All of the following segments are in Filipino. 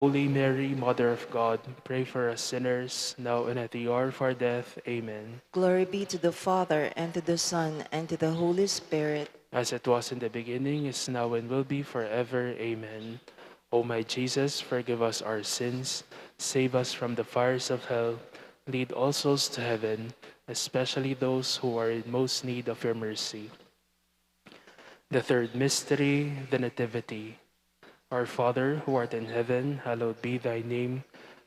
Holy Mary, Mother of God, pray for us sinners, now and at the hour of our death. Amen. Glory be to the Father, and to the Son, and to the Holy Spirit. As it was in the beginning, is now, and will be forever. Amen. O my Jesus, forgive us our sins, save us from the fires of hell, lead all souls to heaven, especially those who are in most need of your mercy. The third mystery, the Nativity. Our Father, who art in heaven, hallowed be thy name.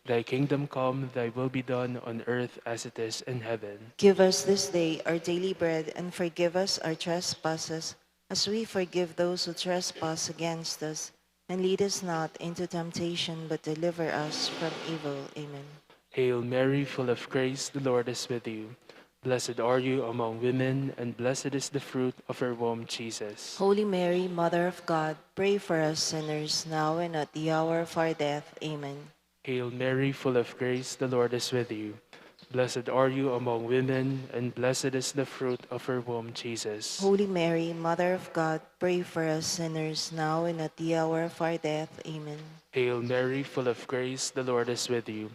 Thy kingdom come, thy will be done on earth as it is in heaven. Give us this day our daily bread, and forgive us our trespasses, as we forgive those who trespass against us. And lead us not into temptation, but deliver us from evil. Amen. Hail Mary, full of grace, the Lord is with you. Blessed are you among women, and blessed is the fruit of your womb, Jesus. Holy Mary, Mother of God, pray for us sinners, now and at the hour of our death. Amen. Hail Mary, full of grace, the Lord is with you. Blessed are you among women, and blessed is the fruit of your womb, Jesus. Holy Mary, Mother of God, pray for us sinners, now and at the hour of our death. Amen. Hail Mary, full of grace, the Lord is with you.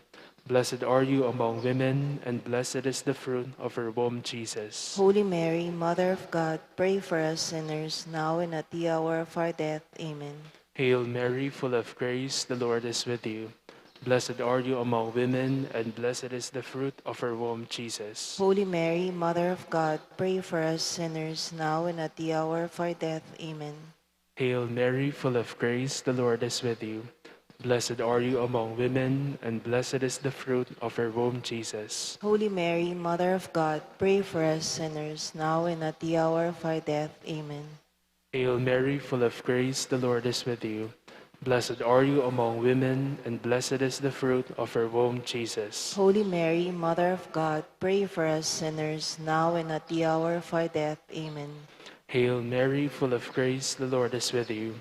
Blessed are you among women, and blessed is the fruit of your womb, Jesus. Holy Mary, Mother of God, pray for us sinners, now and at the hour of our death. Amen. Hail Mary, full of grace, the Lord is with you. Blessed are you among women, and blessed is the fruit of your womb, Jesus. Holy Mary, Mother of God, pray for us sinners, now and at the hour of our death. Amen. Hail Mary, full of grace, the Lord is with you. Blessed are you among women, and blessed is the fruit of your womb, Jesus. Holy Mary, Mother of God, pray for us sinners, now and at the hour of our death. Amen. Hail Mary, full of grace, the Lord is with you. Blessed are you among women, and blessed is the fruit of your womb, Jesus. Holy Mary, Mother of God, pray for us sinners, now and at the hour of our death. Amen. Hail Mary, full of grace, the Lord is with you.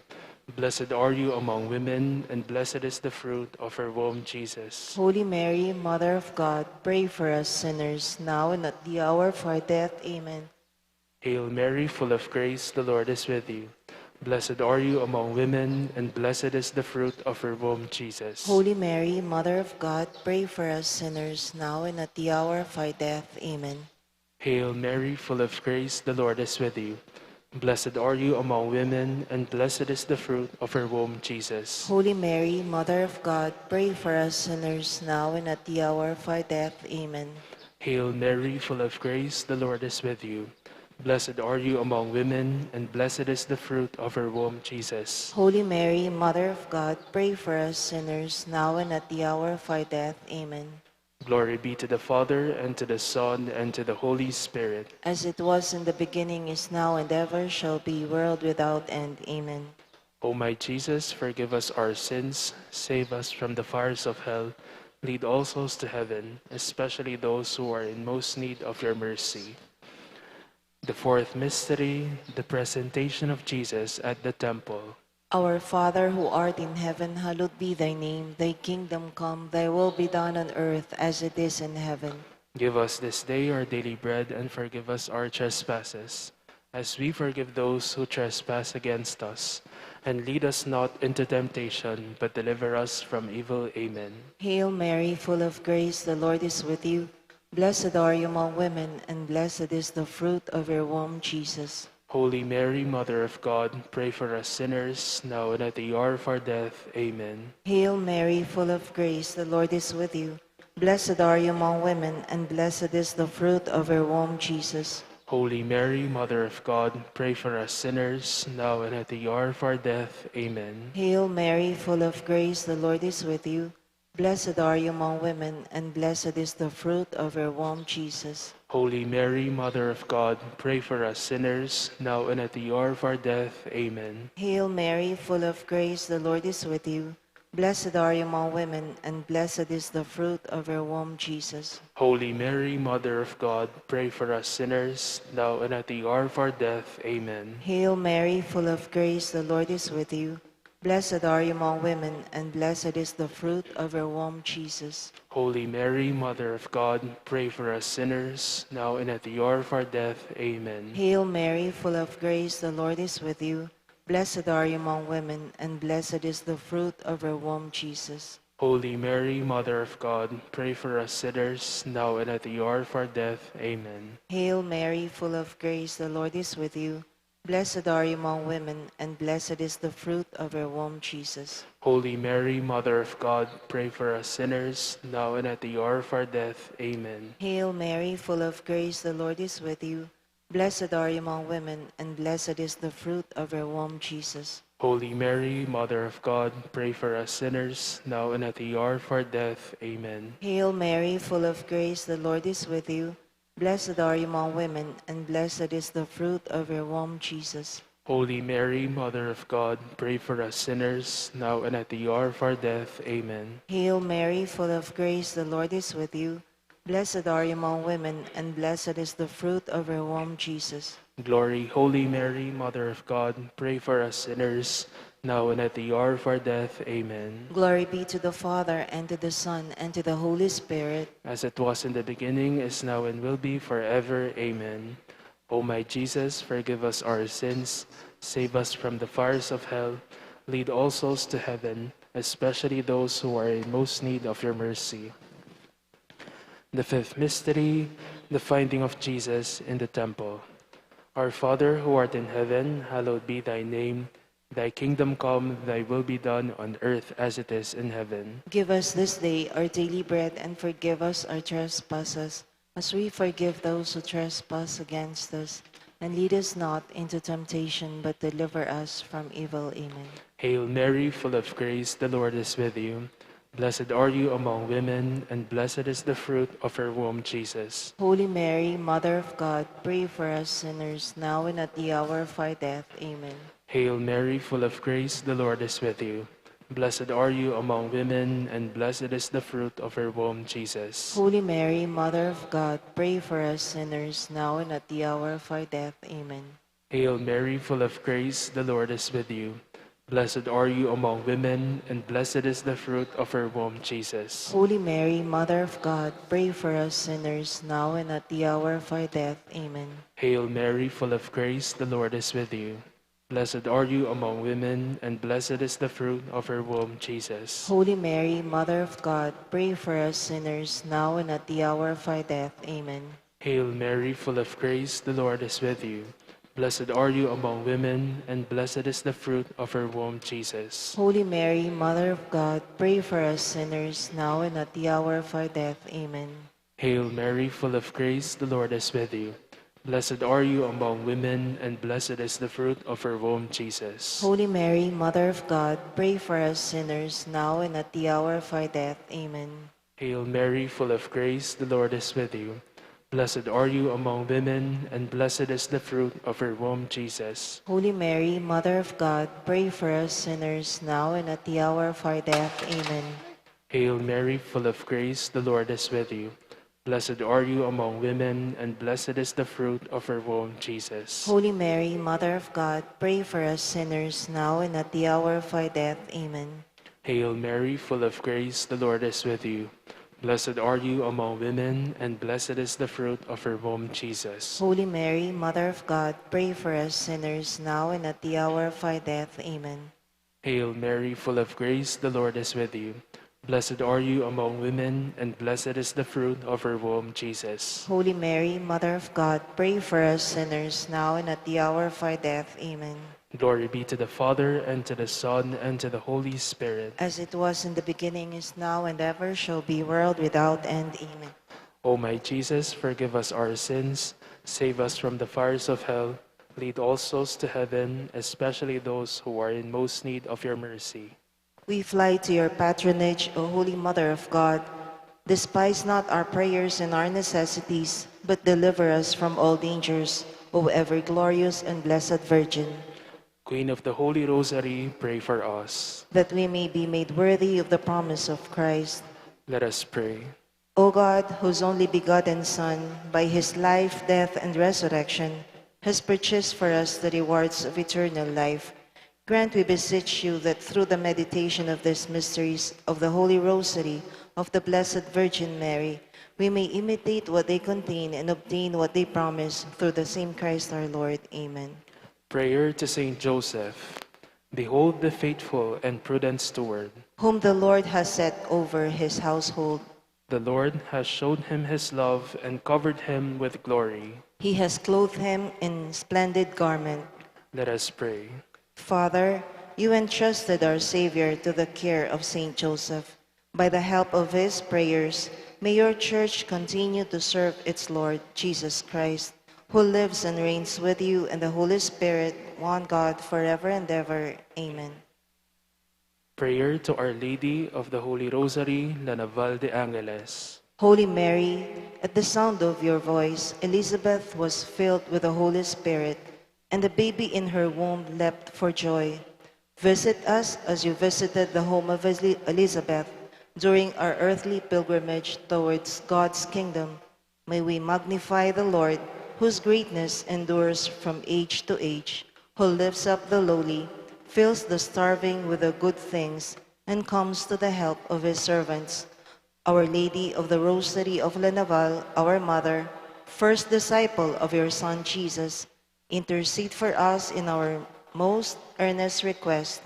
Blessed are you among women, and blessed is the fruit of your womb, Jesus. Holy Mary, Mother of God, pray for us sinners, now and at the hour of our death. Amen. Hail Mary, full of grace, the Lord is with you. Blessed are you among women, and blessed is the fruit of your womb, Jesus. Holy Mary, Mother of God, pray for us sinners, now and at the hour of our death. Amen. Hail Mary, full of grace, the Lord is with you. Blessed are you among women, and blessed is the fruit of your womb, Jesus. Holy Mary, Mother of God, pray for us sinners, now and at the hour of our death. Amen. Hail Mary, full of grace, the Lord is with you. Blessed are you among women, and blessed is the fruit of your womb, Jesus. Holy Mary, Mother of God, pray for us sinners, now and at the hour of our death. Amen. Glory be to the Father, and to the Son, and to the Holy Spirit. As it was in the beginning, is now, and ever shall be, world without end. Amen. O my Jesus, forgive us our sins, save us from the fires of hell, lead all souls to heaven, especially those who are in most need of your mercy. The fourth mystery, the presentation of Jesus at the temple. Our Father who art in heaven, hallowed be thy name. Thy kingdom come, thy will be done on earth as it is in heaven. Give us this day our daily bread, and forgive us our trespasses, as we forgive those who trespass against us. And lead us not into temptation, but deliver us from evil. Amen. Hail Mary, full of grace, the Lord is with you. Blessed are you among women, and blessed is the fruit of your womb, Jesus. Holy Mary, Mother of God, pray for us sinners, now and at the hour of our death. Amen. Hail Mary, full of grace, the Lord is with you. Blessed are you among women, and blessed is the fruit of your womb, Jesus. Holy Mary, Mother of God, pray for us sinners, now and at the hour of our death. Amen. Hail Mary, full of grace, the Lord is with you. Blessed are you among women, and blessed is the fruit of your womb, Jesus. Holy Mary, Mother of God, pray for us sinners, now and at the hour of our death. Amen. Hail Mary, full of grace, the Lord is with you. Blessed are you among women, and blessed is the fruit of your womb, Jesus. Holy Mary, Mother of God, pray for us sinners, now and at the hour of our death. Amen. Hail Mary, full of grace, the Lord is with you. Blessed are you among women, and blessed is the fruit of your womb, Jesus. Holy Mary, Mother of God, pray for us sinners, now and at the hour of our death. Amen. Hail Mary, full of grace, the Lord is with you. Blessed are you among women, and blessed is the fruit of your womb, Jesus. Holy Mary, Mother of God, pray for us sinners, now and at the hour of our death. Amen. Hail Mary, full of grace, the Lord is with you. Blessed are you among women, and blessed is the fruit of your womb, Jesus. Holy Mary, Mother of God, pray for us sinners, now and at the hour of our death. Amen. Hail Mary, full of grace, the Lord is with you. Blessed are you among women, and blessed is the fruit of your womb, Jesus. Holy Mary, Mother of God, pray for us sinners, now and at the hour of our death. Amen. Hail Mary, full of grace, the Lord is with you. Blessed are you among women, and blessed is the fruit of your womb, Jesus. Holy Mary, Mother of God, pray for us sinners, now and at the hour of our death. Amen. Hail Mary, full of grace, the Lord is with you. Blessed are you among women, and blessed is the fruit of your womb, Jesus. Glory, Holy Mary, Mother of God, pray for us sinners, now and at the hour of our death. Amen. Glory be to the Father, and to the Son, and to the Holy Spirit. As it was in the beginning, is now, and will be forever. Amen. O my Jesus, forgive us our sins, save us from the fires of hell, lead all souls to heaven, especially those who are in most need of your mercy. The fifth mystery, the finding of Jesus in the temple. Our Father, who art in heaven, hallowed be thy name. Thy kingdom come, thy will be done on earth as it is in heaven. Give us this day our daily bread, and forgive us our trespasses, as we forgive those who trespass against us. And lead us not into temptation, but deliver us from evil. Amen. Hail Mary, full of grace, the Lord is with you. Blessed are you among women, and blessed is the fruit of your womb, Jesus. Holy Mary, Mother of God, pray for us sinners, now and at the hour of our death. Amen. Hail Mary, full of grace, the Lord is with you. Blessed are you among women, and blessed is the fruit of your womb, Jesus. Holy Mary, Mother of God, pray for us sinners, now and at the hour of our death. Amen. Hail Mary, full of grace, the Lord is with you. Blessed are you among women, and blessed is the fruit of your womb, Jesus. Holy Mary, Mother of God, pray for us sinners, now and at the hour of our death. Amen. Hail Mary, full of grace, the Lord is with you. Blessed are you among women, and blessed is the fruit of your womb, Jesus. Holy Mary, Mother of God, pray for us sinners, now and at the hour of our death. Amen. Hail Mary, full of grace, the Lord is with you. Blessed are you among women, and blessed is the fruit of your womb, Jesus. Holy Mary, Mother of God, pray for us sinners, now and at the hour of our death. Amen. Hail Mary, full of grace, the Lord is with you. Blessed are you among women, and blessed is the fruit of your womb, Jesus. Holy Mary, Mother of God, pray for us sinners, now and at the hour of our death. Amen. Hail Mary, full of grace, the Lord is with you. Blessed are you among women, and blessed is the fruit of your womb, Jesus. Holy Mary, Mother of God, pray for us sinners, now and at the hour of our death. Amen. Hail Mary, full of grace, the Lord is with you. Blessed are you among women, and blessed is the fruit of your womb, Jesus. Holy Mary, Mother of God, pray for us sinners, now and at the hour of our death. Amen. Hail Mary, full of grace, the Lord is with you. Blessed are you among women, and blessed is the fruit of your womb, Jesus. Holy Mary, Mother of God, pray for us sinners, now and at the hour of our death. Amen. Hail Mary, full of grace, the Lord is with you. Blessed are you among women, and blessed is the fruit of your womb, Jesus. Holy Mary, Mother of God, pray for us sinners, now and at the hour of our death. Amen. Glory be to the Father, and to the Son, and to the Holy Spirit. As it was in the beginning, is now, and ever shall be, world without end. Amen. O my Jesus, forgive us our sins, save us from the fires of hell, lead all souls to heaven, especially those who are in most need of your mercy. We fly to your patronage, O Holy Mother of God. Despise not our prayers and our necessities, but deliver us from all dangers, O ever glorious and blessed Virgin. Queen of the Holy Rosary, pray for us. That we may be made worthy of the promise of Christ. Let us pray. O God, whose only begotten Son, by his life, death, and resurrection, has purchased for us the rewards of eternal life, grant, we beseech you, that through the meditation of these mysteries of the Holy Rosary of the Blessed Virgin Mary, we may imitate what they contain and obtain what they promise, through the same Christ our Lord. Amen. Prayer to Saint Joseph. Behold the faithful and prudent steward. whom the Lord has set over his household. The Lord has shown him his love and covered him with glory. He has clothed him in splendid garment. Let us pray. Father, you entrusted our Savior to the care of Saint Joseph. By the help of his prayers, may your church continue to serve its Lord, Jesus Christ, who lives and reigns with you and the Holy Spirit, one God, forever and ever. Amen. Prayer to Our Lady of the Holy Rosary, La Naval de Angeles. Holy Mary, at the sound of your voice, Elizabeth was filled with the Holy Spirit, and the baby in her womb leapt for joy. Visit us as you visited the home of Elizabeth during our earthly pilgrimage towards God's kingdom. May we magnify the Lord, whose greatness endures from age to age, who lifts up the lowly, fills the starving with the good things, and comes to the help of his servants. Our Lady of the Rosary of La Naval, our Mother, first disciple of your Son Jesus, intercede for us in our most earnest request.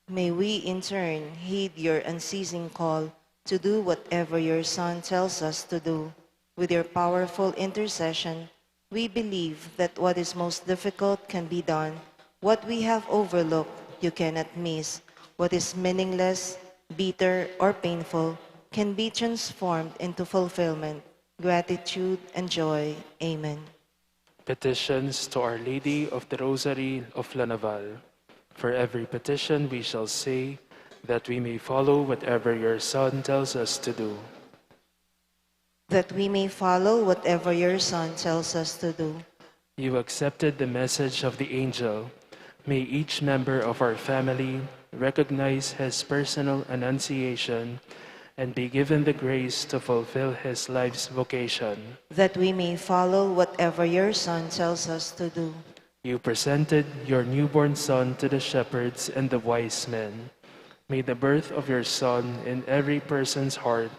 May we in turn heed your unceasing call to do whatever your Son tells us to do. With your powerful intercession, we believe that what is most difficult can be done. What we have overlooked, you cannot miss. What is meaningless, bitter, or painful can be transformed into fulfillment, gratitude, and joy. Amen. Petitions to Our Lady of the Rosary of La Naval. For every petition we shall say, that we may follow whatever your Son tells us to do. That we may follow whatever your Son tells us to do. You accepted the message of the angel. May each member of our family recognize his personal annunciation and be given the grace to fulfill his life's vocation. That we may follow whatever your Son tells us to do. You presented your newborn Son to the shepherds and the wise men. May the birth of your Son in every person's heart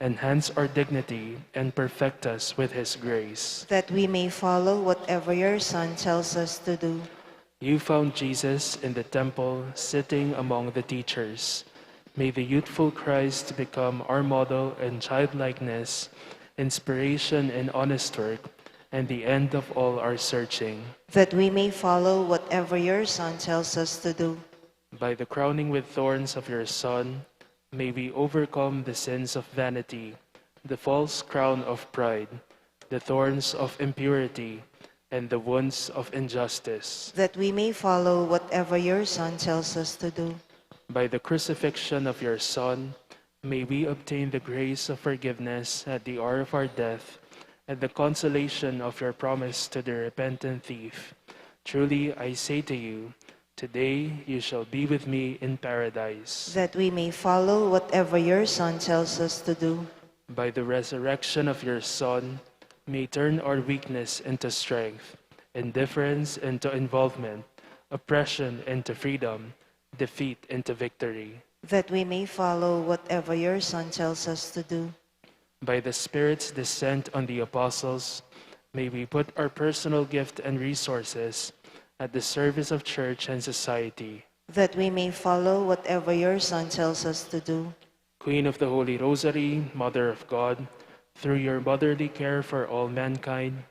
enhance our dignity and perfect us with his grace. That we may follow whatever your Son tells us to do. You found Jesus in the temple sitting among the teachers. May the youthful Christ become our model in childlikeness, inspiration in honest work, and the end of all our searching. That we may follow whatever your Son tells us to do. By the crowning with thorns of your Son, may we overcome the sins of vanity, the false crown of pride, the thorns of impurity, and the wounds of injustice. That we may follow whatever your Son tells us to do. By the crucifixion of your Son, may we obtain the grace of forgiveness at the hour of our death, and the consolation of your promise to the repentant thief. Truly I say to you, today you shall be with me in paradise. That we may follow whatever your Son tells us to do. By the resurrection of your Son, may turn our weakness into strength, indifference into involvement, oppression into freedom, defeat into victory. That we may follow whatever your Son tells us to do. By the Spirit's descent on the apostles, may we put our personal gift and resources at the service of church and society. That we may follow whatever your Son tells us to do. Queen of the Holy Rosary, Mother of God, through your motherly care for all mankind,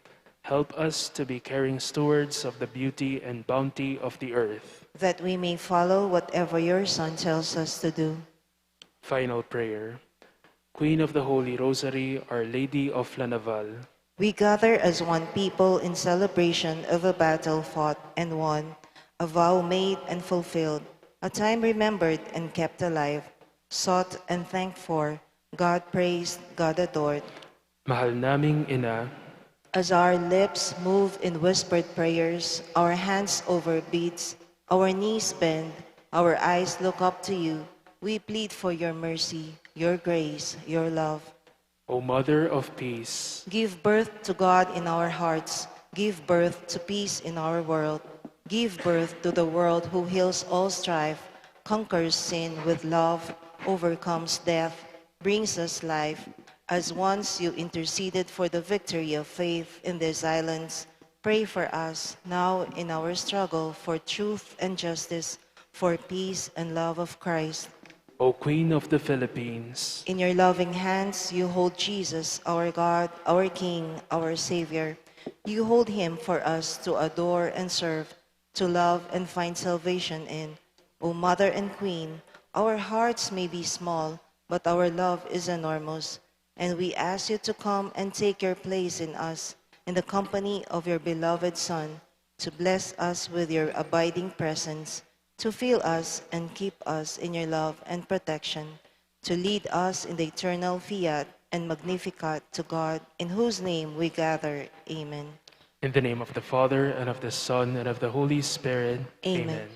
help us to be caring stewards of the beauty and bounty of the earth. That we may follow whatever your Son tells us to do. Final prayer. Queen of the Holy Rosary, Our Lady of La Naval, we gather as one people in celebration of a battle fought and won, a vow made and fulfilled, a time remembered and kept alive, sought and thanked for, God praised, God adored. Mahal naming Ina, As our lips move in whispered prayers, our hands over beads, our knees bend, our eyes look up to you, we plead for your mercy, your grace, your love. O Mother of Peace, Give birth to God in our hearts. Give birth to peace in our world. Give birth to the world who heals all strife, conquers sin with love, overcomes death, brings us life. As once you interceded for the victory of faith in these islands, pray for us now in our struggle for truth and justice, for peace and love of Christ. O Queen of the Philippines, In your loving hands, you hold Jesus, our God, our King, our Savior. You hold him for us to adore and serve, to love and find salvation in. O Mother and Queen, our hearts may be small, but our love is enormous. And we ask you to come and take your place in us, in the company of your beloved Son, to bless us with your abiding presence, to fill us and keep us in your love and protection, to lead us in the eternal fiat and magnificat to God, in whose name we gather. Amen. in the name of the Father, and of the Son, and of the Holy Spirit. Amen.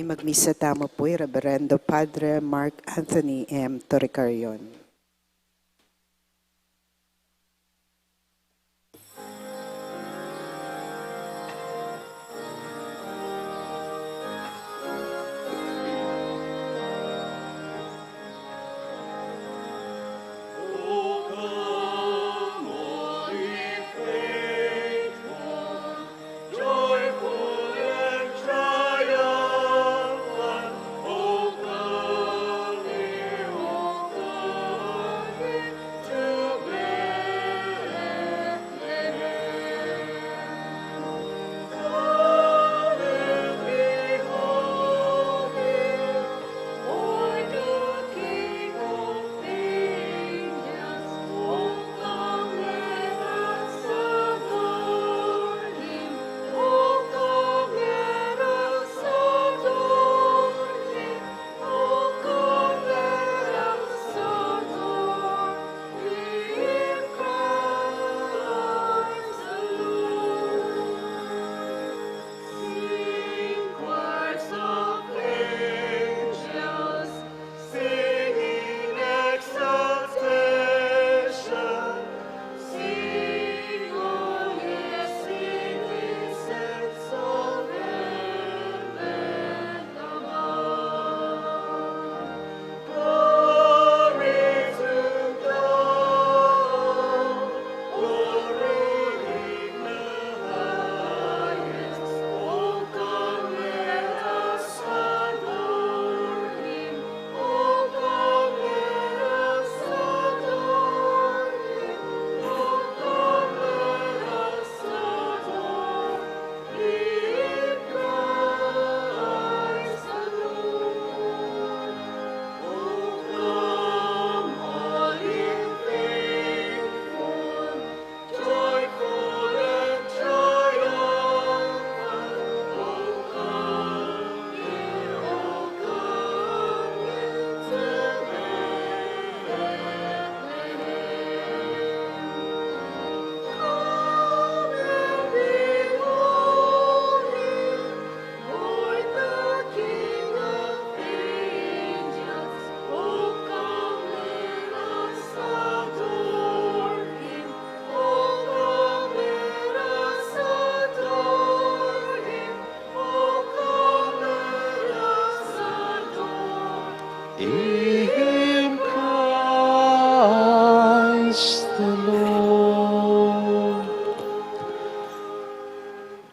Magmisa tamo po Reverendo Padre Mark Anthony M. Torrecarion. in Christ the Lord.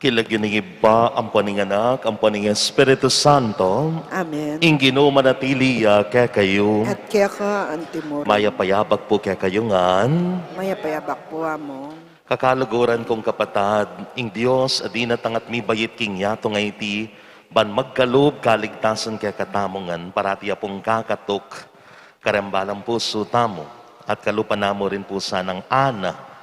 Kilagyan ng iba ang paninganak, ang paningang Espiritu Santo, Amen. ing ginumanatiliya kaya kayo, At kaya ka, Antimoro, mayapayabak po kaya kayo ngan, mayapayabak po mo. kakaluguran kong kapatad, ing Diyos, adina tangat mi bayit king yato ngayti, ban magkaloob kaligtasan kaya katamongan, paratiya pong kakatok, karambalang puso tamo, at kalupanamo rin po sanang ana,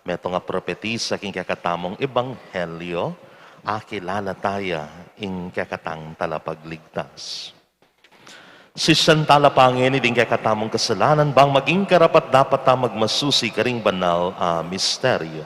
meto nga propetisa king kakatamong ebanghelyo, akilala taya ing kakatang talapagligtas. Si Santala Pangini din kakatamong kasalanan bang maging karapat dapat ta magmasusi karing banal a misteryo.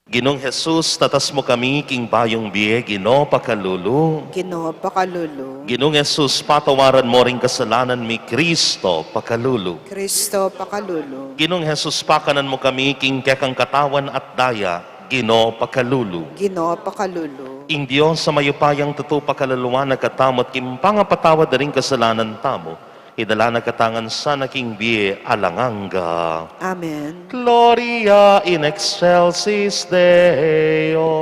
Ginong Jesus, tatas mo kami king bayong biye, Gino pakalulu. Ginoo pakalulu. Ginong Jesus, patawaran mo ring kasalanan mi Kristo pakalulu. Kristo pakalulu. Ginong Jesus, pakanan mo kami king kekang katawan at daya, Gino pakalulu. Ginoo pakalulu. Ing Diyos sa mayupayang totoo pakaluluan na katamot kim pangapatawad na ring kasalanan tamo, idala na katangan sa naking biye alanganga. Amen. Gloria in excelsis Deo.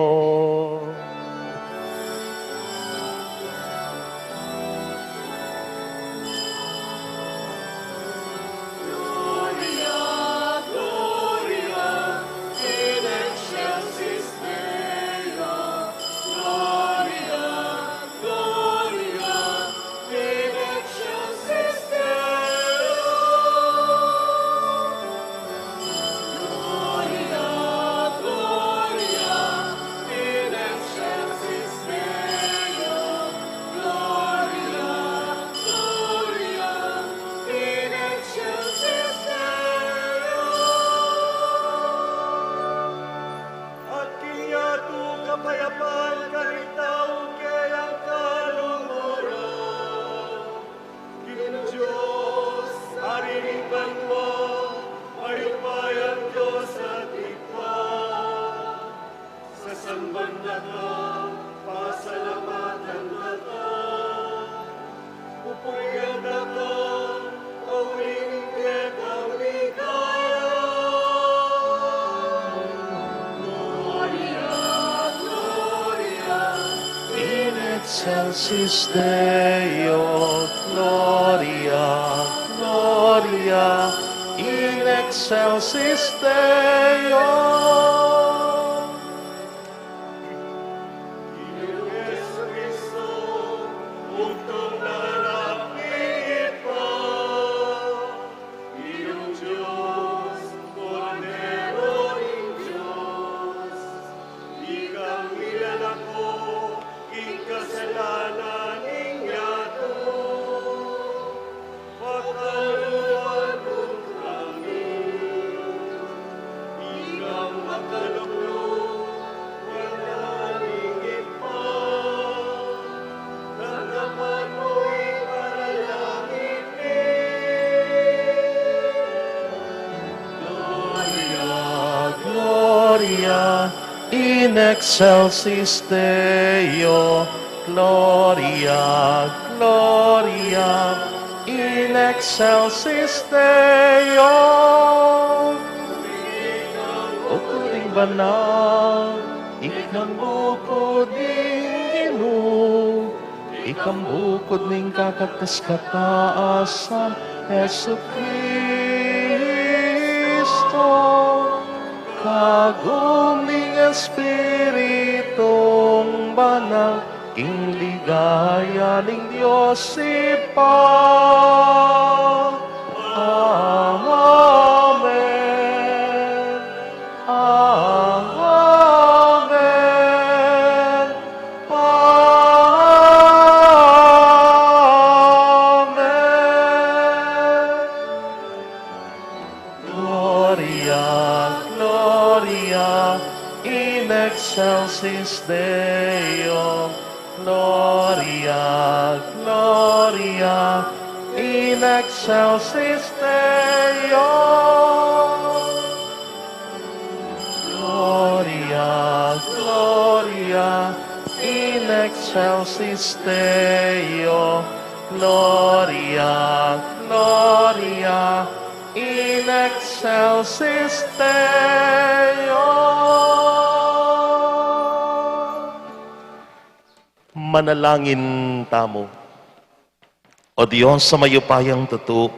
Excelsis Deo, Gloria, Gloria, in excelsis Deo. Gloria in excelsis Deo, Gloria, Gloria in excelsis Deo. O kuring banal, ikang bukod ning Ginoo, ikang bukod ning kakatkas kataasan, Jesu Kristo. Kagum ning Espiritong Banal, ing ligaya ning Diyos ipa. Amen. Amen. Amen. Gloria, Gloria in excelsis Deo, Gloria, Gloria in excelsis Deo. Gloria, Gloria in excelsis Deo, Gloria, Gloria, in excelsis Deo. Manalangin tamo. O Diyos sa mayupayang tuto,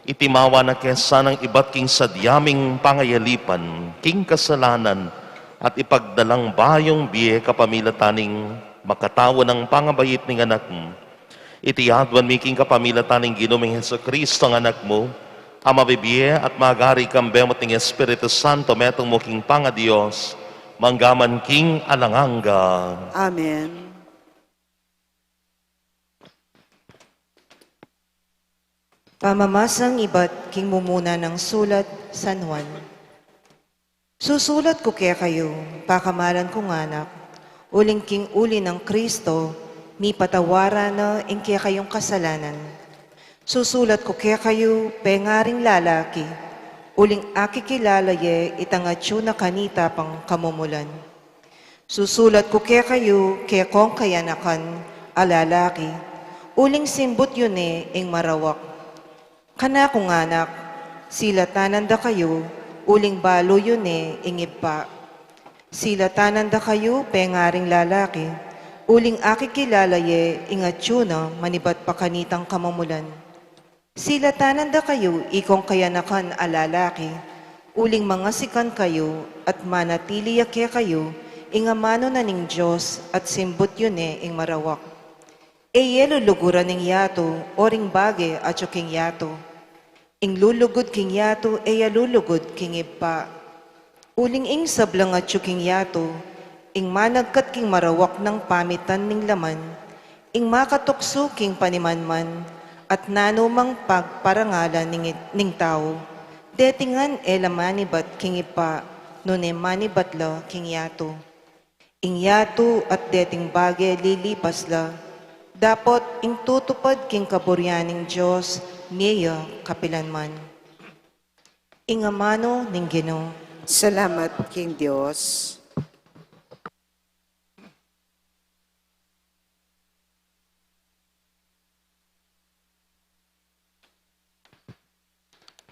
itimawa na kesa ng iba't king sadyaming pangayalipan, king kasalanan, at ipagdalang bayong biye kapamilataning makatawa ng pangabayit ng anak mo. Itiyadwan mi king kapamilataning ginuming Heso Kristo ang anak mo, ang mabibiye at magari kang bemot ng Espiritu Santo, metong mo king pangadiyos, manggaman king alanganga. Amen. Pamamasang iba't king mumuna ng sulat, San Juan. Susulat ko kaya kayo, pakamalan kong anak, uling king uli ng Kristo, mi patawaran na ing kaya kayong kasalanan. Susulat ko kaya kayo, pengaring lalaki, uling aki kilalaye itangatyo na kanita pang kamumulan. Susulat ko kaya kayo, kaya kong kayanakan, alalaki, uling simbot yun ing marawak. Kana kong anak, sila tananda kayo, uling balo yun ingib pa. Sila tananda kayo, pengaring lalaki, uling aki kilalaye, ingatyo na manibat pa kanitang kamumulan. Sila tananda kayo, ikong kayanakan alalaki, uling mga sikan kayo, at manatili yakya kayo, ingamano na ning Diyos, at simbot yun ing marawak. Eyelo luguran ning yato, oring bage at king yato. Ing lulugod king yato, lulugod king ipa. Uling ing sablang at king yato, ing managkat king marawak ng pamitan ning laman, ing makatukso king panimanman, at nanumang pagparangalan ning tao. Detingan lamanibat king ipa, nune manibatla king yato. Ing yato at deting bage lilipas la, dapot ing tutupad king kaburyaning Diyos, miya kapilanman. Ingamano ning Ginoo. Salamat, King Diyos.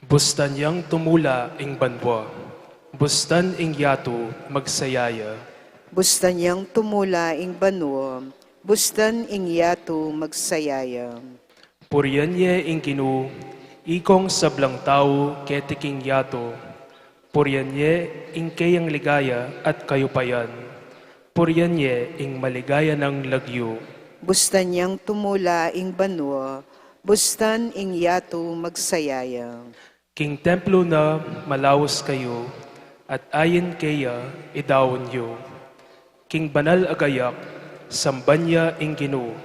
Bustan yang tumula ing banwa, bustan ing yato magsayaya. Bustan yang tumula ing banwa, bustan ing yato magsayaya. Purian ye ing Ginoo, ikong sablang tao ketiking yato. Purian ye ing kayang ligaya at kayupayan. Purian ye ing maligaya ng lagyo. Bustan yang tumula ing banwa, bustan ing yato magsayaya. King templo na malawas kayo, at ayin kaya idawon yo. King banal agayak, sambanya ing Ginoo,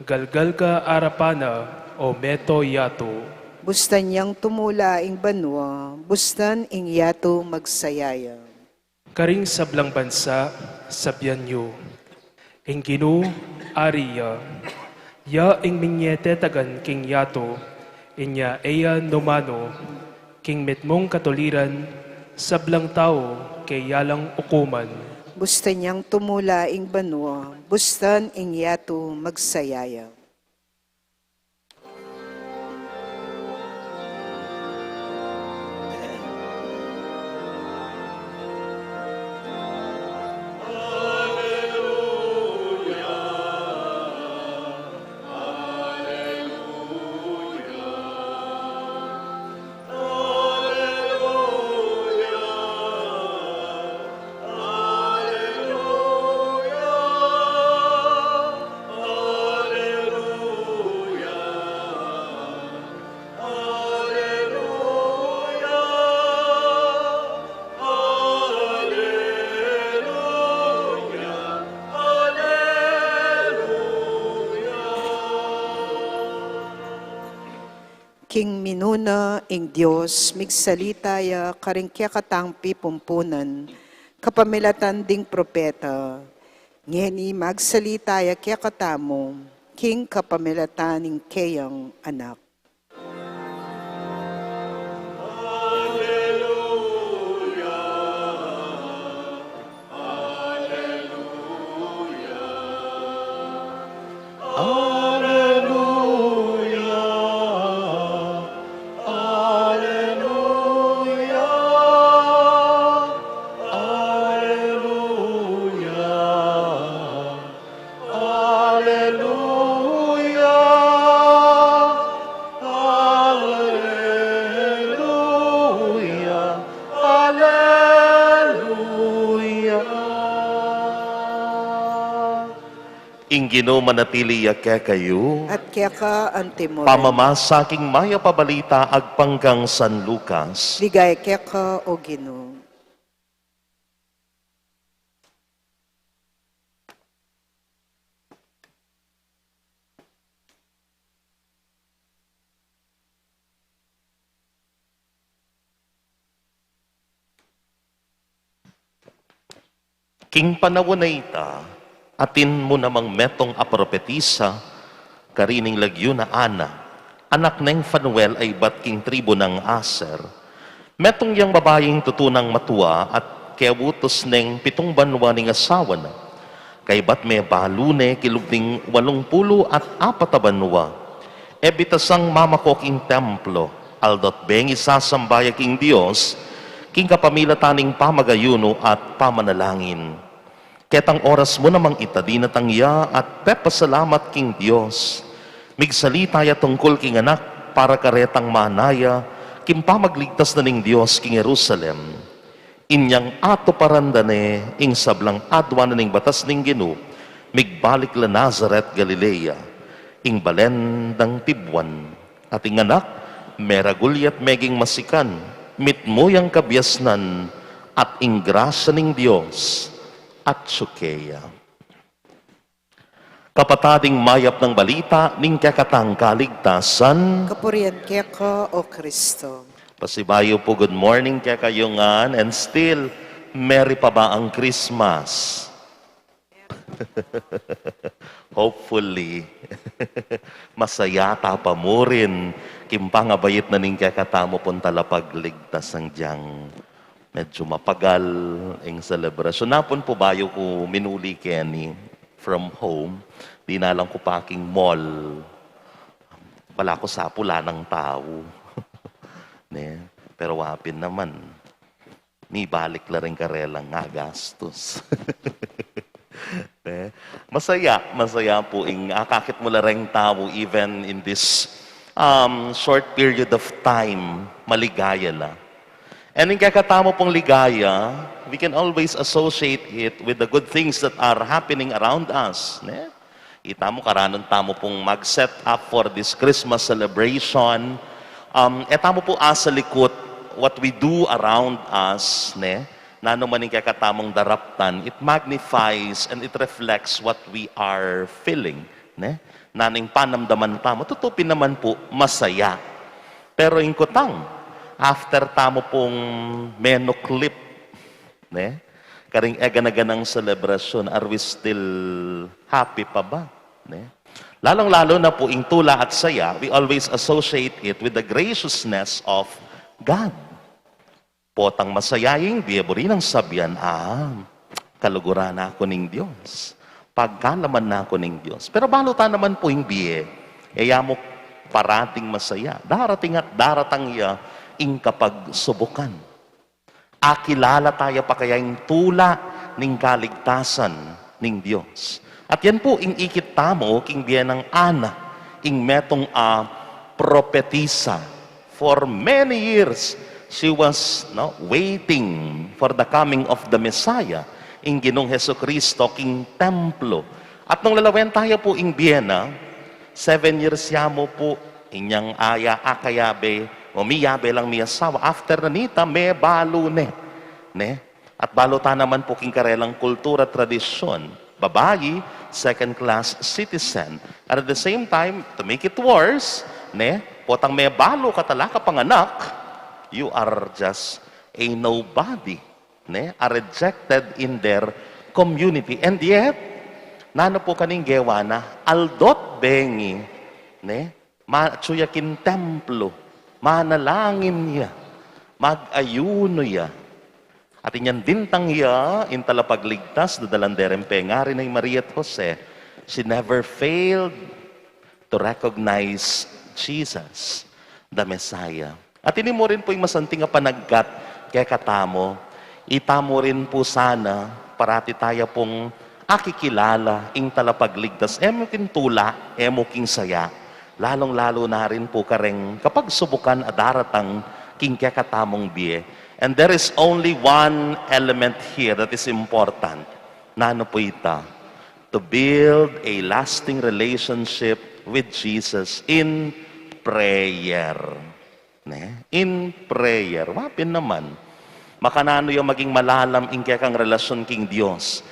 galgal ka arapana o meto yato. Bustan yang tumula ing banwa, bustan ing yato magsayaya. Karing sablang bansa, sabyan yo. Ing Ginoo, ariya. Ya ing minyete tagan king yato, inya eya numano, king mitmong katuliran, sablang tao kay yalang ukuman. Bustan yang tumula ing banwa, bustan ing yato magsayaya. King minuna ing Diyos, migsalitaya karing kyakatangpi pumpunan, kapamilatan ding propeta, ngeni magsalitaya kyakatamo, king kapamilatan ing kayang anak. Ingino manatili ke kayo. At kaya ka antimoren. Pamamasaking maya pabalita agpanggang San Lucas. Ligay kaya ka o Ginoo. King panawon na ita, atin mo namang metong apropetisa, karining lagyo na Ana, anak ng Fanuel ay batking tribo ng Aser. Metong yang babayeng tutunang matua at kewutos ng 7 banwa ning asawa na. Kay bat may balune kilubing 80 at 4 banwa. Ebitasang mamako king templo, aldot beng isasambaya king Dios, king kapamila taning pamagayuno at pamanalangin. Ketang oras mo namang itadi na tangya at pepasalamat king Dios. Migsalita ya tungkol king anak para karetang manaya, kim pamagligtas na ning Dios king Jerusalem. Inyang ato parandane, ing sablang adwa na ning batas ning Ginu, migbalik la Nazaret, Galilea, ing balendang Tibwan. At ing anak, meragulyat meging masikan, mitmoyang kabyasnan, at ing grasya ning Dios, at Sukeya. Kapatading mayap ng balita, ning kakatang kaligtasan. Kapurian kaya ka o Kristo. Pasibayo po, good morning kaya kayungan, and still, merry pa ba ang Christmas? Hopefully, masaya pa mo rin, kim Panga-bayit na ning kakatamo pong talapagligtas ang diyang medyo mapagal ang celebration. Napon po bayo ko minuli Kenny from home, di na lang ko paking mall. Wala ko sa pula ng tao. Ne? Pero wapin naman, ni balik la rin karelang nga gastos. Ne? Masaya po ing akakit mo la rin tao even in this short period of time, maligaya la. And in kakatamo pong ligaya, we can always associate it with the good things that are happening around us. Ne? Itamo karanon tamo pong mag-set up for this Christmas celebration. Etamo po asa likot, what we do around us, ne? Nano man yung kakatamong daraptan, it magnifies and it reflects what we are feeling. Ne? Naning panamdaman tamo, tutupin naman po, masaya. Pero yung kutang, after tamo pong menu clip, ne? Karing eganaganang celebration, are we still happy pa ba? Ne? Lalong-lalo na po ing tula at saya, we always associate it with the graciousness of God. Potang masayaying Disiémbri ng sabyan, kaluguran na ako ning Diyos. Pagkalaman na ako ning Diyos. Pero balutan naman po yung biye, mo parating masaya. Darating at daratang iya, ing kapag subukan. Akilala tayo pa kaya yung tula ning kaligtasan ning Diyos. At yan po, ing ikit tamo, king biyan ng Ana, ing metong propetisa. For many years, she was waiting for the coming of the Messiah, ing Ginong Jesucristo, king templo. At nung lalawen tayo po, ing biyena, 7 years yamo po, inyang aya, akayabe, umiyabe lang miyasawa. After na nita, may balo ne. At balota naman po, king karelang kultura, tradisyon. Babayi, second-class citizen. At at the same time, to make it worse, potang may balo ka talaka panganak, you are just a nobody. Are rejected in their community. And yet, nano po kaning gewana, aldot bengi, matsuyakin templo, manalangin niya, mag-ayuno ya. At inyan dintang iya, in talapagligtas, dadalanderem pengari na Maria at Jose, she never failed to recognize Jesus, the Messiah. At ini mo rin po yung masanting nga panagkat kaya katamo, itamo rin po sana, parati tayo pong akikilala, ing talapagligtas, emo king tula, emo king saya, lalong-lalo na rin po kareng kapag subukan adaratang king kaya katamong biye. And there is only one element here that is important. Na ano po ita? to build a lasting relationship with Jesus in prayer. In prayer. Wapin naman. Makanano yung maging malalam ingke kang relasyon king Diyos.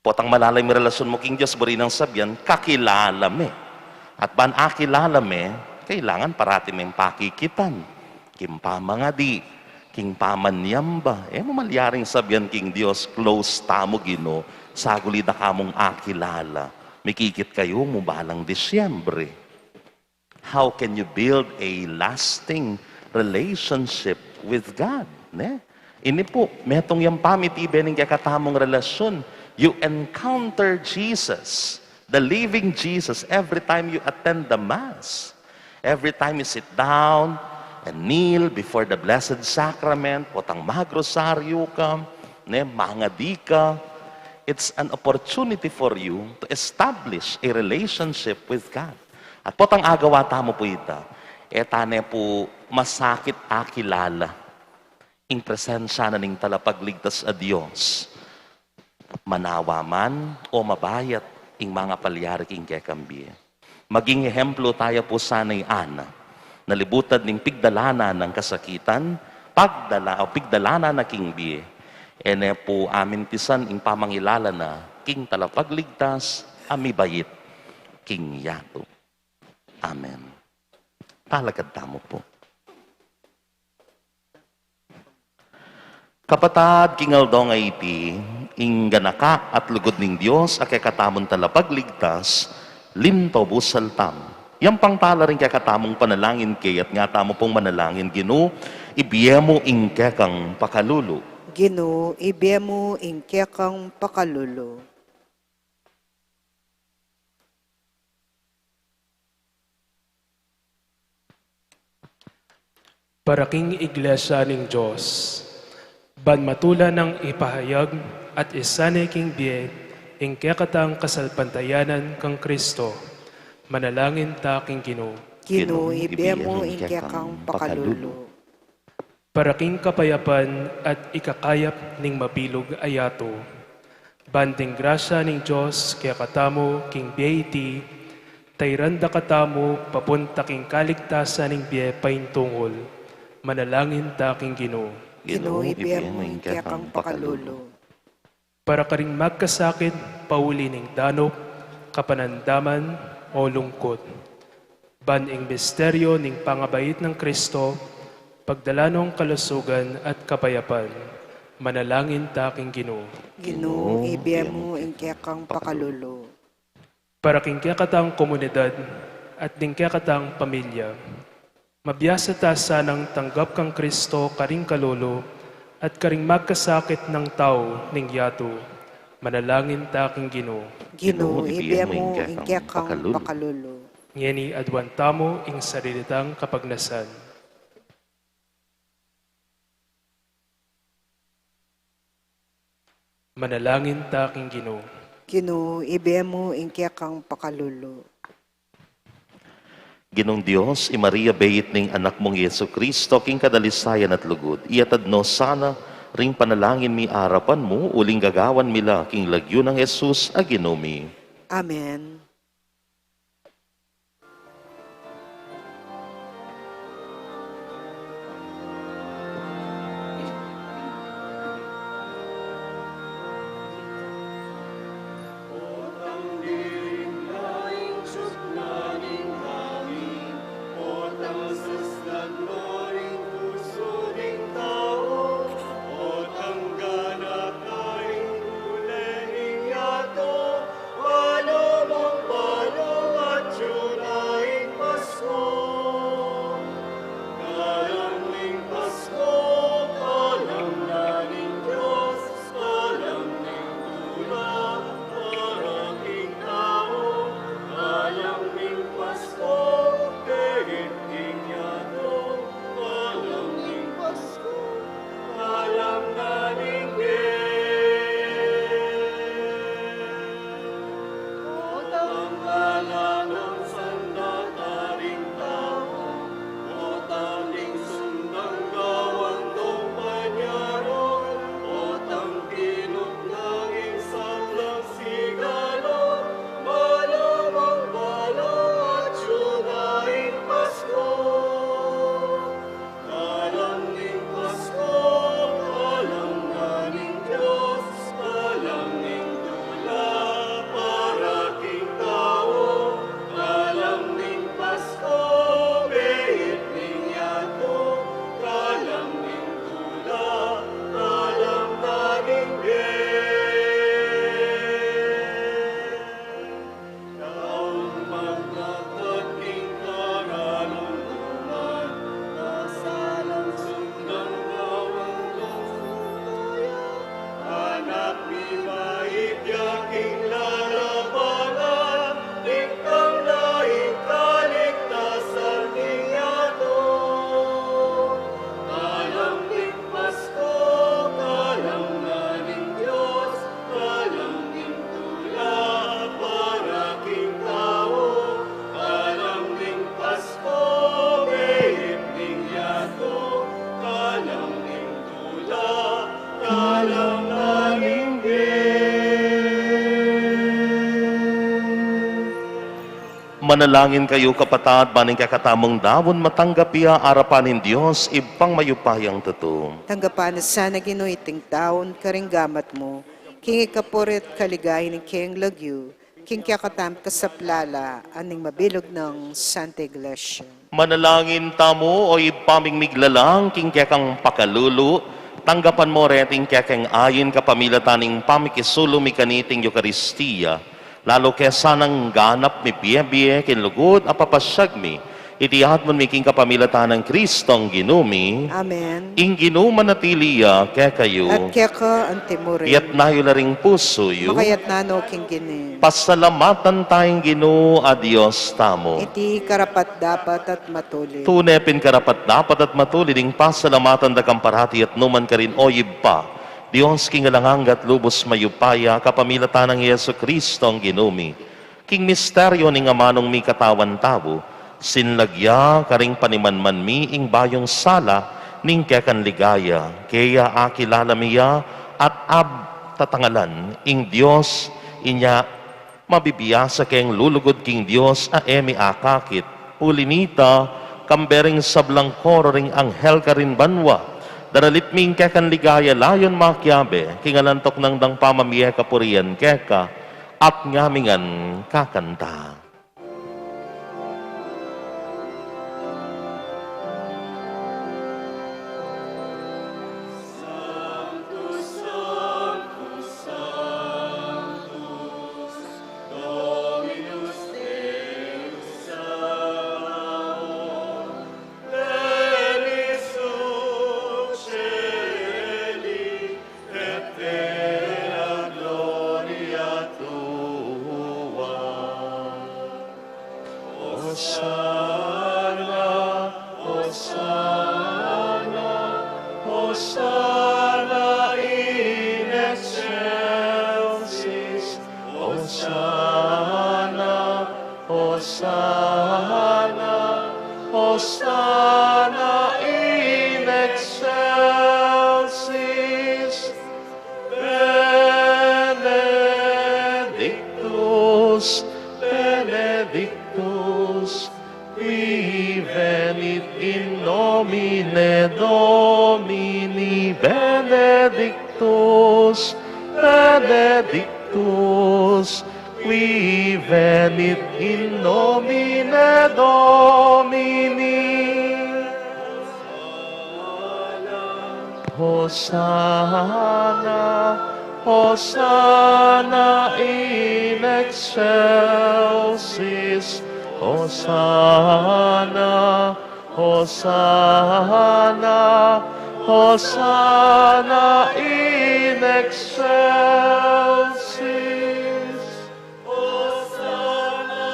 Potang malalim yung relasyon mo king Diyos, buri ng sabyan, kakilala me. At ban akilala me, kailangan parati may pakikitan. Kimpamangadi, king pamanyamba. Mamalyaring sabyan king Diyos, close tamo Gino, saguli na kamong akilala. Mikikit kayo, mubalang Disiémbri. How can you build a lasting relationship with God? Ini po, metong yung pamitiben ng kakatamong relasyon. You encounter Jesus, the living Jesus, every time you attend the Mass. Every time you sit down and kneel before the Blessed Sacrament, potang magrosaryo ka, mangadi ka, it's an opportunity for you to establish a relationship with God. At potang agawa tamo po ita, etane po masakit akilala. In presensya na ning talapagligtas a Diyos. Manawa man o mabayat ing mga palyari king kekambi. Maging ehemplo tayo po sana'y ana. Nalibutad ning pigdalana ng kasakitan, pigdalana na king biye. Ene po amin tisan ing pamangilala na king talapagligtas amibayit king yato. Amen. Talagad tamo po. Kapatad, king Aldo nga iti, ing ganaka at lugod ning Diyos, ake katamon talapagligtas, linto busaltam. Yang pangtala rin katamong panalangin kay at nga tamo pong manalangin, Gino, ibiyemo ing kekang pakalulo. Gino, ibiyemo ing kekang pakalulo. Paraking Iglesia ning Diyos, ban matula ng ipahayag at isanay king biye, ing kekatang kasalpantayanan kang Kristo, manalangin ta king Gino. Gino, ibiyemo ing kekang pakalulo. Paraking kapayapan at ikakayap ning mabilog ayato, banding grasya ning Diyos kaya katamo king biyeiti, tayranda katamo papunta king kaligtasan ning biye paintungol, manalangin ta king Gino. Gino, ibiyemo ing kekang pakalulo. Para karing magkasakit, pauli ning danop, kapanandaman o lungkot. Ban ing misteryo ning pangabayit ng Kristo, pagdalanong kalusugan at kapayapan, manalangin ta king Gino. Gino, ibiyemo ing kekang pakalulo. Para king kekatang komunidad at ning kekatang pamilya, mabiyasa ta sanang tanggap kang Kristo karing kalolo at karing magkasakit ng tao ning yato. Manalangin ta king Gino. Gino, ibiyemo ing kekang pakalulo. Ngeni adwan tamo ing sarilitang kapagnasan. Manalangin ta king Gino. Gino, ibiyemo ing kekang pakalulo. Ginong Diyos, Maria bayit ning anak mong Yesu Kristo, king kadalisayan at lugod. Iatadno sana ring panalangin mi arapan mo, uling gagawan mila king lagyo ng Jesus a Ginoomi. Amen. Walo mong Manalangin kayo kapatad, baning kakatamong dawon matanggapiya arapanin Diyos, ibang mayupayang totoo. Tanggapan na sana ginuiting taon, karinggamat mo, king ikapurit kaligay ng king lagyu, king kakatam kasaplala, aning mabilog ng Santa Iglesia. Manalangin tamo o ipaming miglalang king kekang pakalulu, tanggapan mo reting kekang ayin kapamilataning pamikisulo mikaniting Eucharistia, lalo kesa nang ganap mi biye-biye kinlugod apapasyag mi, itihat mon mi king kapamilatan ng Kristong ginumi, Amen. ing ginuman natiliya kekayo, At keka ang timuri, iyat nayo laring puso yu, makayat nano king ginin. pasalamatan tayong Ginoo a Dios tamo. Iti karapat dapat at matuli. Tunepin karapat dapat at matuli ding pasalamatan da kamparati at numan ka rin oyib pa. Diyos king alanganggat lubos mayupaya kapamilatan ng Yesu Kristo ang ginumi. King misteryo ning amanong mi katawan tabo, sinlagya karing panimanman mi ing bayong sala ning kekan ligaya. Kaya akilala miya at tatangalan ing Diyos inya mabibiyasa keng lulugod king Diyos a emi akakit. Ulinita, kambering sablang koro ring anghel ka rin banwa. Daralit ming kekan ligaya layon makyabe, kingalantok ng dang pamamiye kapurian keka, at ngamingan kakanta. Hosanna in excelsis, Hosanna, Hosanna, Hosanna in excelsis, Benedictus, Benedictus, qui venit in nomine Domini, Benedictus, Benedictus, qui venit in nomine Domini. Hosanna, Hosanna in excelsis, Hosanna, Hosanna, Hosanna in excelsis. Hosanna,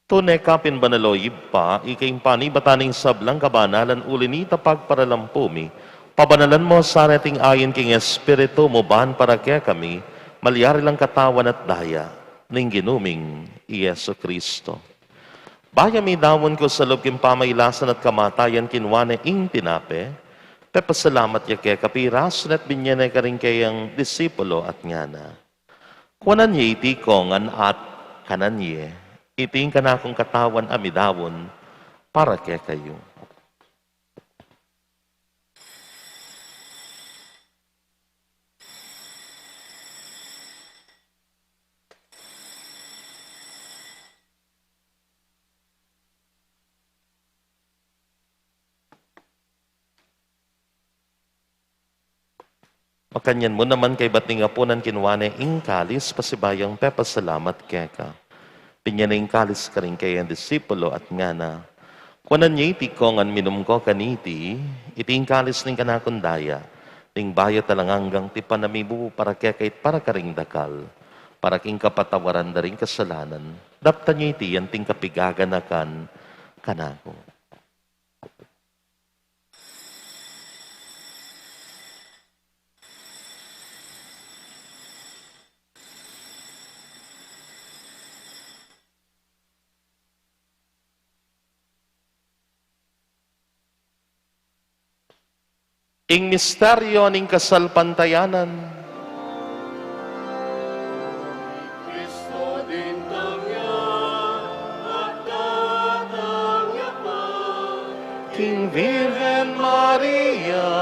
Tunay kapin banaloyib pa, ikaing panibataning sablang kabanalan ulinita pagparalampumi, pabanalan mo sa reting ayin king Espiritu mo ban para kaya kami, malyari lang katawan at daya, ning ginuming Yesu Kristo. Baya mi dawon ko sa loob king pamaylasan at kamatayan kinwane ing tinape, pepasalamat ya kaya kapirason at binyane ka rin kayang disipulo at ngana. Kuanan niya iti kongan at kanan niya, iting ka na akong katawan amidawon para kaya kayo. Makanyan mo naman kay bating apunan kinwane ing kalis pasibayang pepasalamat keka. Pinyaning kalis ka rin kay ang disipulo at ngana. Kuanan niya iti kongan minum ko kaniti, iting kalis ning kanakundaya, ning bayat talanganggang ti panamibu para kaya kahit para karing dakal, para king kapatawaran da rin kasalanan, dapta niya iti yan ting kapigaganakan kanako. Ing misteryo ning kasal pantayanan. Cristo din tangya at tatangya pa. King Virgen Maria,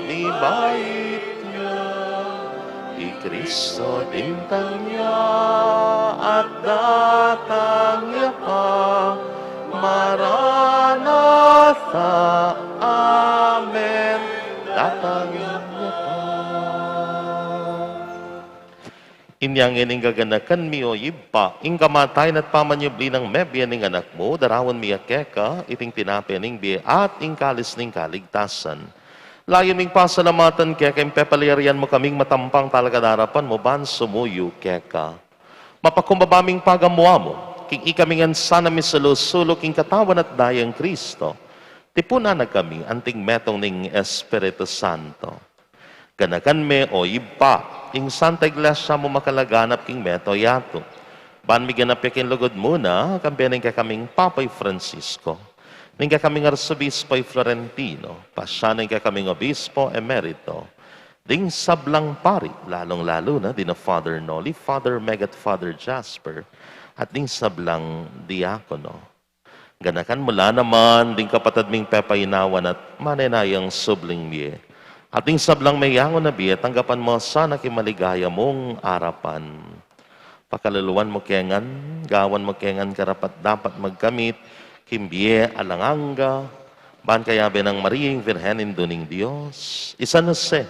mi bait niya. I Cristo din tangya at datang niya pa. Maranatha, Amen. Datang niya pa. Inyang ining gaganakan mi o iba, ing kamatayan at pamanyubli ng mebya ning anak mo, darawan mi akeka, iting tinapi ning biya at ing kalis ning kaligtasan. Layo ming pasalamatan keka, impepalirian mo kaming matampang talaga darapan mo, ban sumuyo keka. Mapakumbabaming pagamuha mo, king ikamingan sana misulusulo, king katawan at dayang Kristo. Tipunan na kami, anting metong ning Espiritu Santo. Ganakan me o iba, ing Santa Iglesia mo makalaganap king meto yato. Ban mi ganap yakin lugod muna, kampiyanin ka kaming Papay Francisco. Ning ka kaming Arsobispo Florentino, pasyanin ka kaming Obispo Emerito. Ding sablang pari, lalong-lalo na, din na Father Noli, Father Meg at Father Jasper, at ding sablang diakono. Ganakan mula naman, ding kapatid ming pepayinawan at manenayang subling miye. At ding sablang mayangon na biye, tanggapan mo sana kimaligaya mong arapan. Pakaluluan mo kengan, gawan mo kengan karapat dapat magkamit, kimbiye alanganga, ban kaya benang Mariing Virhenin Duning Diyos, isa na se,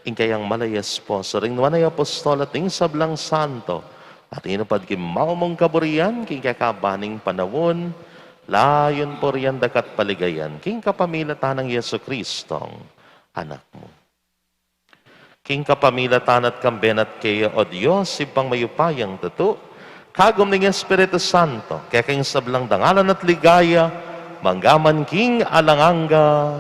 ing kayang malayas po, sa ring naman ay apostol at ing sablang santo, at inupad kim maumong kaburian, king kakabaning panawon, layon po riyan dakat paligayan, king kapamilatan ng Yesu Kristong anak mo. King kapamilatan at kamben at kaya o Diyos, ipang mayupayang tuto, kagom ng Espiritu Santo, kaya king sablang dangalan at ligaya, manggaman king alanganga.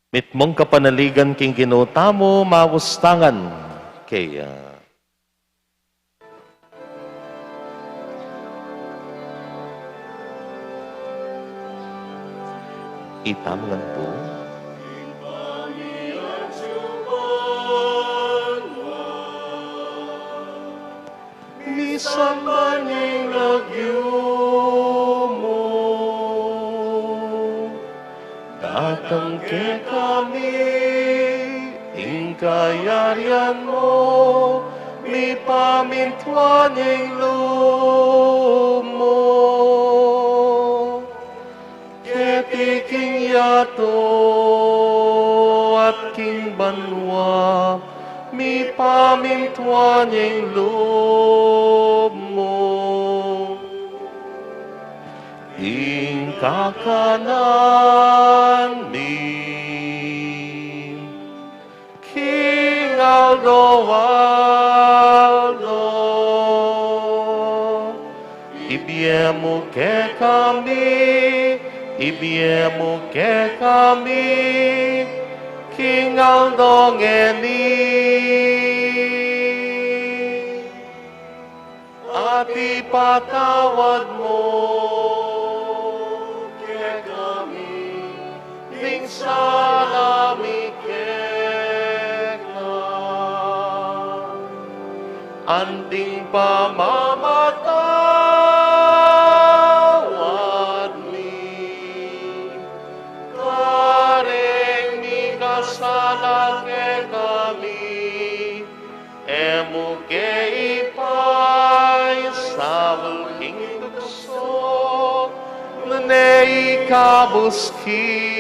Mitmong kapanaligan king ginutamo, mawustangan kaya. Itamangan po. Pisamban mo, datang ke kami, ingkayarian mo, mi pamintuan yung lumo. Ketiking yato at king banwa, mi pamintuan yung lumo. Ing kakanan mi King Aldo, ibiemo ke kami, King Aldo ngeni, at ipatawad mo salami keka, anding pamamatawad mi, kareng mi kasalan ke kami, emu ke ipay sabul king tukso, nenei kabuski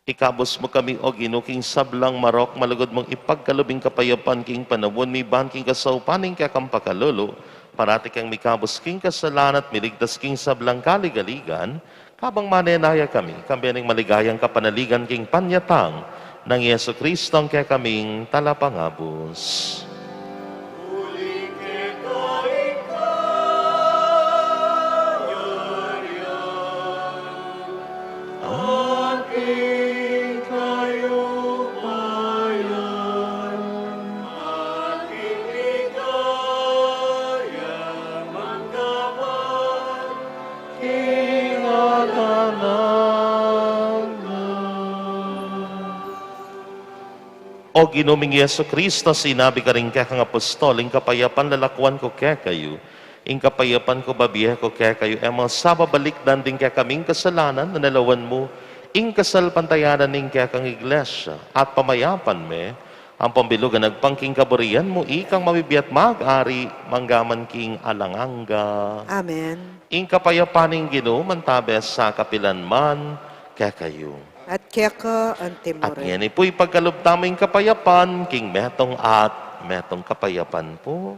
ikabos mo kami o ginuking sablang marok, malugod mong ipagkalubing kapayapan king panawon, mi ban king kasaupaning kakampakalolo, parati kang mikabos king kasalan at miligtas king sablang kaligaligan, kabang manenaya kami, kambiyaning maligayang kapanaligan king panyatang, ng Yesu Kristo ang kaya kaming talapangabos. Uli kita ikayariyan, aking kayumayan, aking ligaya magkaman, O ginuming Yesu Kristo, sinabi ka rin kaya kang apostol, ing kapayapan lalakwan ko kaya kayo, ing kapayapan ko babiya ko kaya kayo, emang sababalik dan din kaya kaming kasalanan, nanalawan mo, ing kasalpantayanan ning kaya kang iglesia, at pamayapan me, ang pambilugan nagpangking kaburian mo, ikang mabibiyat mag-ari, manggaman king alanganga. Amen. Ing kapayapaning ginuman tabes sa kapilan man, kaya kayo. At kaya ka ang At timore. yan po'y pagkaloob taming kapayapan, king metong at metong kapayapan po.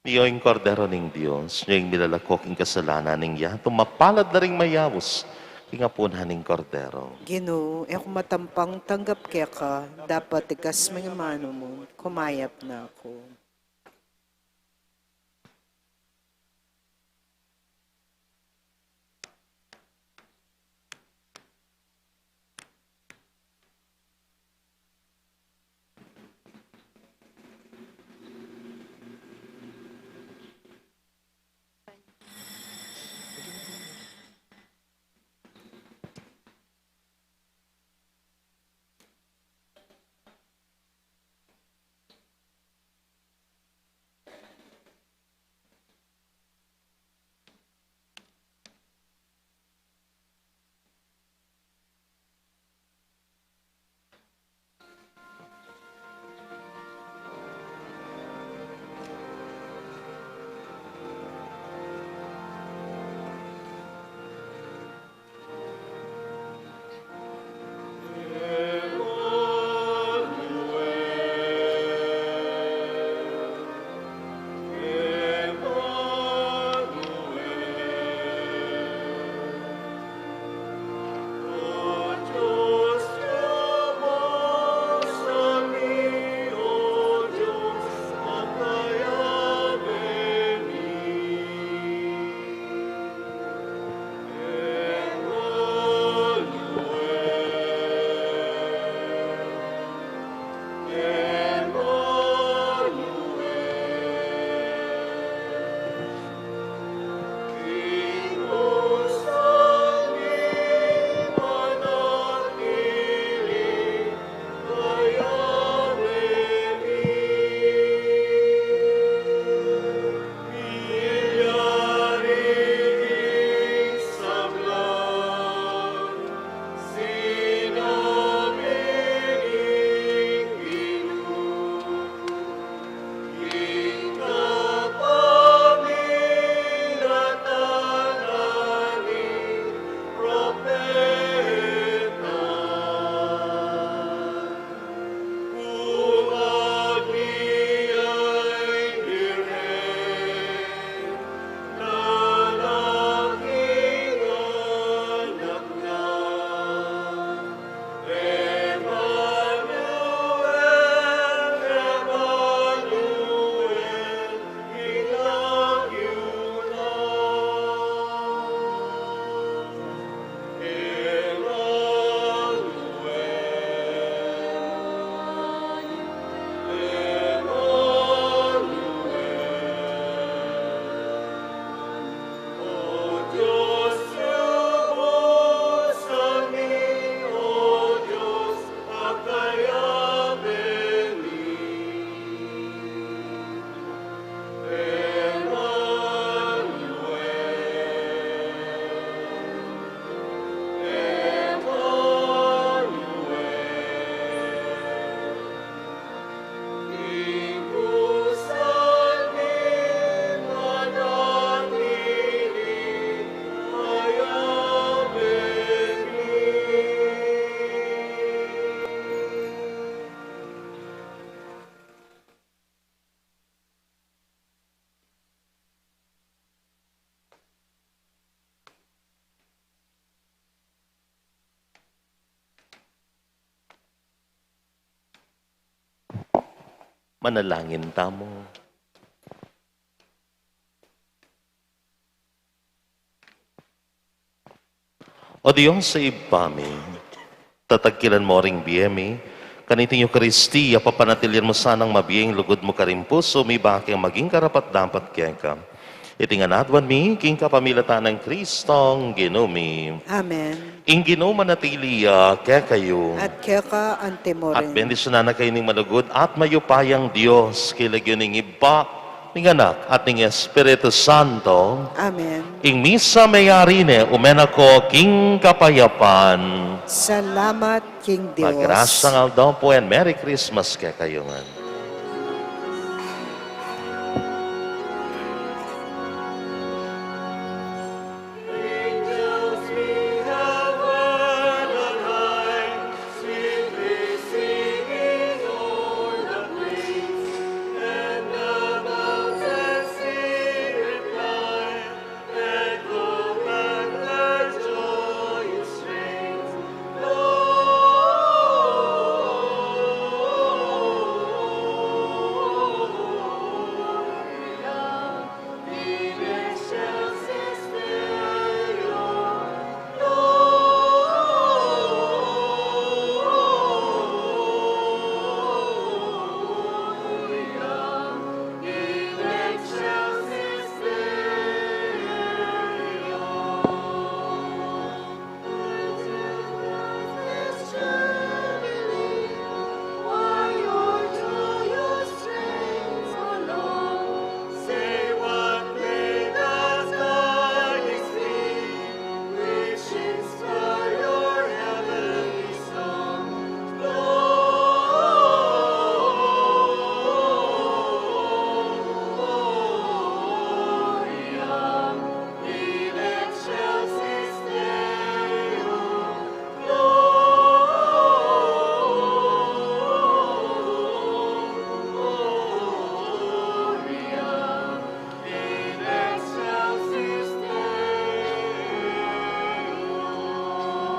Niyo'y kordero ning Diyos, niyo'y milalakok ing kasalanan ning yato, mapalad na ring mayawos, kingapunan ning kordero. Ginoo, e kung matampang tanggap kaya ka, dapat ikas mga mano mo, kumayap na ako. Manalangin tamo. O Diyos sa ibpami, tatagkilan mo ring biyemi, kaniting Eucharistia, papanatilian mo sanang mabiyeng lugod mo karim puso, may bakang maging karapat dapat kaya ka. Itinganadwan mi, king kapamilatan ng Kristong ginumi. Amen. Ing ginuma natiliya, kaya kayo. At kaya ka antemo At rin. bendisyonan na kayo ning malugod at mayupayang Diyos, kilagyo ning iba, ning anak at ning Espiritu Santo. Amen. Ing misa mayarine, umenako king kapayapan. Salamat, King Dios. Magrasang Aldo po and Merry Christmas kaya kayo nga.